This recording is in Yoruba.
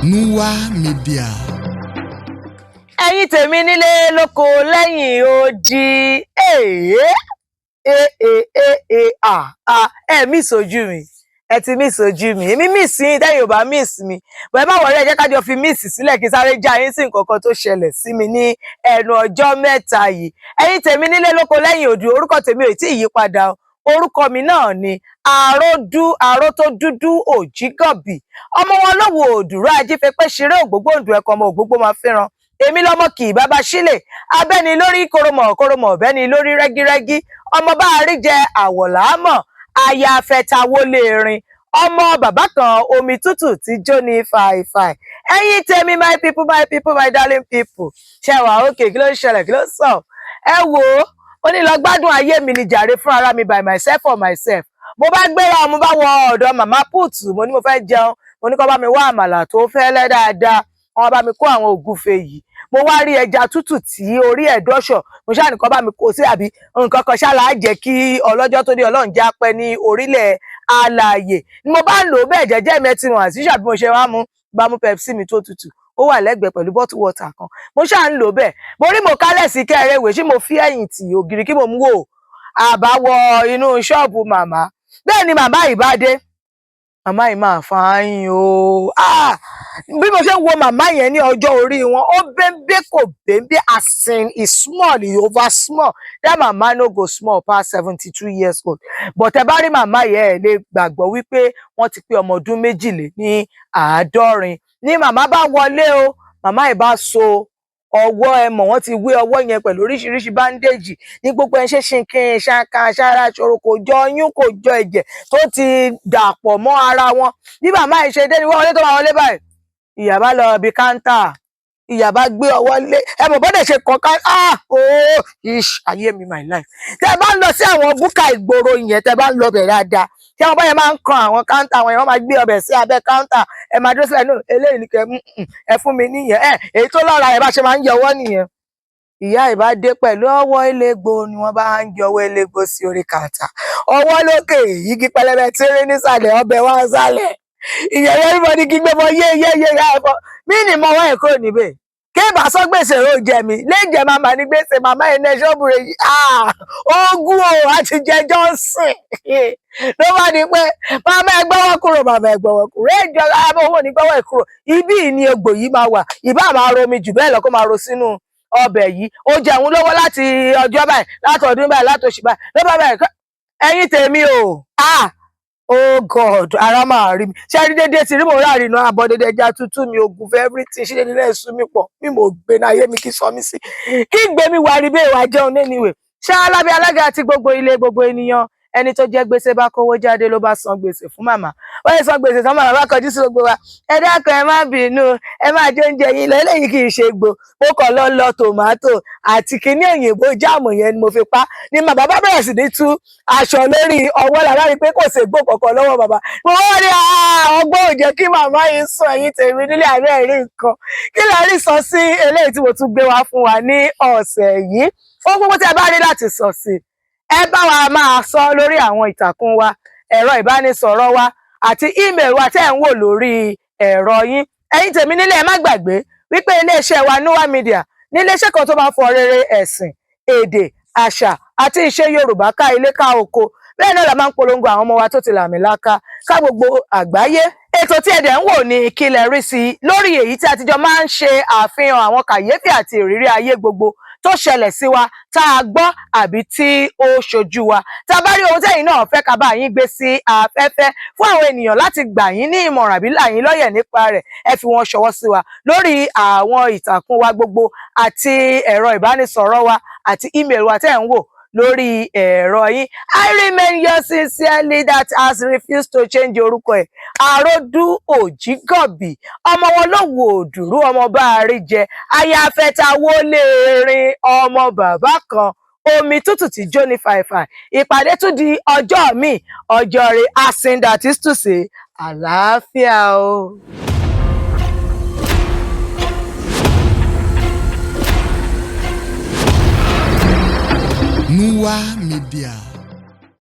Nuwa Media. Ẹ̀yin tèmi nílé lóko lẹ́yìn odi. Ẹ miss ojú mi. Ẹ ti miss ojú mi. Èmi miss yín tẹ́yin ò bá miss mi. Bọ̀ ẹ má worry, ẹ jẹ́ ká jọ fi miss sílẹ̀ kí sáré já yín sí nǹkan kan tó ṣẹlẹ̀ sí mi ní ẹnu ọjọ́ mẹ́ta yìí. Ẹ̀yin tèmi nílé lóko lẹ́yìn odi, orúkọ tèmi ò tí ì yí padà o. Orúkọ mi náà ni Aródú, aró tó dúdú òjígọ̀bì. Ọmọ wọn lówó òdùrọ̀ ajífẹ́pẹ́ ṣeré ògbógbòǹdù ẹ̀kọ́ ọmọ ògbógbó máa fẹ́ràn. Èmi lọmọ kì í bàbá sílẹ̀, abẹ́ni lórí koromọ̀ ọ̀bẹ́ni lórí rẹ́gírẹ́gí. Ọmọ bá rí jẹ àwọ̀lámọ̀, aya afẹ́tawólé rin. Ọmọ bàbá kan omi tútù tí jó ní fàìfàì. Ẹ̀yin tèmi my people, my darling people. Ṣé wà ókè, kí ló ń ṣẹlẹ̀, kí ló ń sọ? Ẹ wò ó ní lọ gbádùn ayé mi ni jàre fún ara mi by myself for myself. Mo bá gbéra, mo bá wọ ọ̀dọ̀ màmá Púùtù, mo ní mo fẹ́ jẹun, mo ní kó bá mi wá àmàlà tó fẹ́lẹ́ dáadáa. Wọ́n bá mi kó àwọn ògúnfe yìí. Mo wá rí ẹja tútù tí orí ẹ̀ dọ́ṣọ̀, mo ṣáà ní kó bá mi kó sí àbí nǹkan kan ṣáà láà jẹ́ kí ọlọ́jọ́ tó dé Ọlọ́run já pẹ́ ní orílẹ̀ alààyè. Ni mo bá ń lò ó bẹ́ẹ̀ jẹ́jẹ́ mi ti wọ̀n àti ṣàbí mo ṣe wá mú, bá mú Pepsi mi tó tutù. Ó wà lẹ́gbẹ̀ẹ́ pẹ̀lú bottle water kan. Mo ṣáà ń lò ó bẹ́ẹ̀. Mo rí mo kálẹ̀ sí kẹ́rẹ́wé, ṣé mo fi ẹ̀yìn tì ògiri kí mo mú wò àbáwọ inú ṣọ́ọ̀bù màmá. Bẹ́ẹ̀ ni màmá yìí bá dé. Màmá yìí máa fàáyìn o. Bí mo ṣe ń wo màmá yẹn ní ọjọ́ orí wọn, ó bẹ́ńbẹ́ kò bẹ́ńbẹ́, as in is small, he over small. That mama no go small past 72 years old. But ẹ bá rí màmá yẹn ẹ lè gbàgbọ́ wípé wọ́n ti pé ọmọ ọdún méjìléláàádọ́rin. Ní màmá bá wọlé o, màmá yìí bá so ọwọ́ ẹ mọ̀, wọ́n ti wé ọwọ́ yẹn pẹ̀lú oríṣiríṣi báńdéèjì ní gbogbo ẹ ṣe ṣinkin ṣankan ṣára ṣòro, kò jọ ọyún kò jọ ẹ̀jẹ̀ tó ti dàpọ̀ mọ́ ara wọn. Bí màmá yìí ṣe dé ni wọ́n wọlé tó máa wọlé báyìí, ìyá bá lọ bí káńtà, ìyá bá gbé ọwọ́ lé, ẹ mọ̀ bọ́dẹ̀ ṣe kọ̀ọ̀kan. Ayé mi my life. Tẹ bá ń lọ sí àwọn búkà ìgboro yẹn, tẹ bá ń lọ bẹ̀ dáadáa, tí àwọn báyẹn máa ń kan àwọn káńtà wọn yẹn, wọ́n máa gbé ọbẹ̀ sí abẹ́ káńtà, ẹ máa dúró sílẹ̀, náà eléyìí kẹ ẹ fún mi níyẹn, èyí tó lọ́ra ẹ bá ṣe máa ń yọ ọwọ́ nìyẹn. Ìyá ìbá dé pẹ̀lú ọwọ́ elégbò ni wọ́n bá ń yọ ọwọ́ elégbò sí orí kàńtà. Ọwọ́ lókè, igi pẹlẹbẹ tí rí nísàlẹ̀, ọbẹ̀ wá sálẹ̀. Ìyẹn everybody kí gbé mọ yé ẹ̀fọ́. Mí ni mo wá ẹ̀kọ́ níbẹ̀. Kébà sọ gbèsè ó jẹ mi, léjẹ màmá ní gbèsè màmá ẹ̀ ní ṣọ́ọ̀bù rẹ̀ yìí. Ogún o àti jẹjọ́ sìn. Ló bá di pé màmá ẹ gbọ́wọ́ kúrò, màmá ẹ gbọ́wọ́ kúrò. Ẹjọ́ lábẹ́ owó ní gbọ́wọ́ ẹ kúrò. Ibí ni egbò yìí máa wà. Ìbá máa romi jù bẹ́ẹ̀ lọ kó máa ro sínú ọbẹ̀ yìí. Ó jẹun lọ́wọ́ láti ọjọ́ báyìí, látọdún báyìí, látòṣì báyìí. Ló bá báyìí, ẹ̀yin tèmi o. Oh God, ara máa rí mi. Ṣé rí dédé tí rí mo rà rìnà àbọ̀ dédé ẹja tútù mi, ògùn fẹ́ everything, ṣé dédé náà sún mi pọ̀. Mi mo gbé náà ayé mi kí sọ mí sí. Kí gbé mi wà rí bẹ́ẹ̀ wá jẹun anyway. Ṣé alábẹ́ alága àti gbogbo ilé gbogbo ènìyàn, ẹni tó jẹ́ gbèsè bá kówó jáde ló bá san gbèsè fún màmá. Wọ́n yẹ san gbèsè tán, màmá bá kọjú sí gbogbo wa. Ẹ dákun ẹ má bínú, ẹ má jẹ oúnjẹ yín lọ, eléyìí kì í ṣe gbò. Mo kàn lọ tòmátò àti kíní òyìnbó jáàmù yẹn ni mo fi pa. Ni bàbá bá bẹ̀rẹ̀ sí ní tú aṣọ lórí ọwọ́ làrá rí pé kò sí gbò kankan lọ́wọ́ bàbá. Mo wá rí ọgbọ́n ò jẹ́ kí màmá yìí sùn, ẹ̀yin tèmi nílé àárẹ̀ rí nǹkan. Kí lẹ rí sọ sí eléyìí tí mo tún gbé wá fún wa ní ọ̀sẹ̀ yìí? Ó gbogbo tí ẹ bá rí láti sọ sí, ẹ bá wa máa sọ lórí àwọn ìtàkùn wa, ẹ̀rọ ìbánisọ̀rọ̀ wa àti email wa tẹ́ ẹ̀ ń wò lórí ẹ̀rọ yín. Ẹ̀yin tèmi nílé ẹ má gbàgbé wípé iléeṣẹ́ wa Nuwa Media ní iléeṣẹ́ kan tó máa fọ rere ẹ̀sìn, èdè, àṣà àti ìṣe Yorùbá ká ilé ká oko. Bẹ́ẹ̀ náà la máa ń polongo àwọn ọmọ wa tó ti làmìlaka ká gbogbo àgbáyé. Ètò tí ẹ̀dẹ̀ ń wò ní kí lẹ rí sí lórí èyí tí àtijọ́ máa ń ṣe àfihàn àwọn kàyéfì àti ìrírí ayé gbogbo tó ṣẹlẹ̀ sí wa, tá a gbọ́ àbí tí ó ṣojú wa. Tá a bá rí ohun tẹ́yin náà fẹ́ ká bá yín gbé sí afẹ́fẹ́ fún àwọn ènìyàn láti gbà yín ní ìmọ̀ràn àbí là yín lọ́yẹ̀ nípa rẹ̀, ẹ fi wọn ṣọwọ́ sí wa lórí àwọn ìtàkùn wa gbogbo àti ẹ̀rọ ìbánisọ̀rọ̀ wa àti email wa tẹ́ ẹ̀ ń wò lórí ẹ̀rọ yín. I remain yours sincerely that has refused to change orúkọ ẹ̀, Aródú òjígọ̀bì. Ọmọ wọn lówó òdùrú, ọmọ bá rí jẹ, aya afẹ́tawólé rin, ọmọ bàbá kan omi tútù tí jó ní fàìfàì. Ìpàdé tún di ọjọ́ mi, ọjọ́ rẹ̀, as in that is to say, àlàáfíà o. Nuwa Media.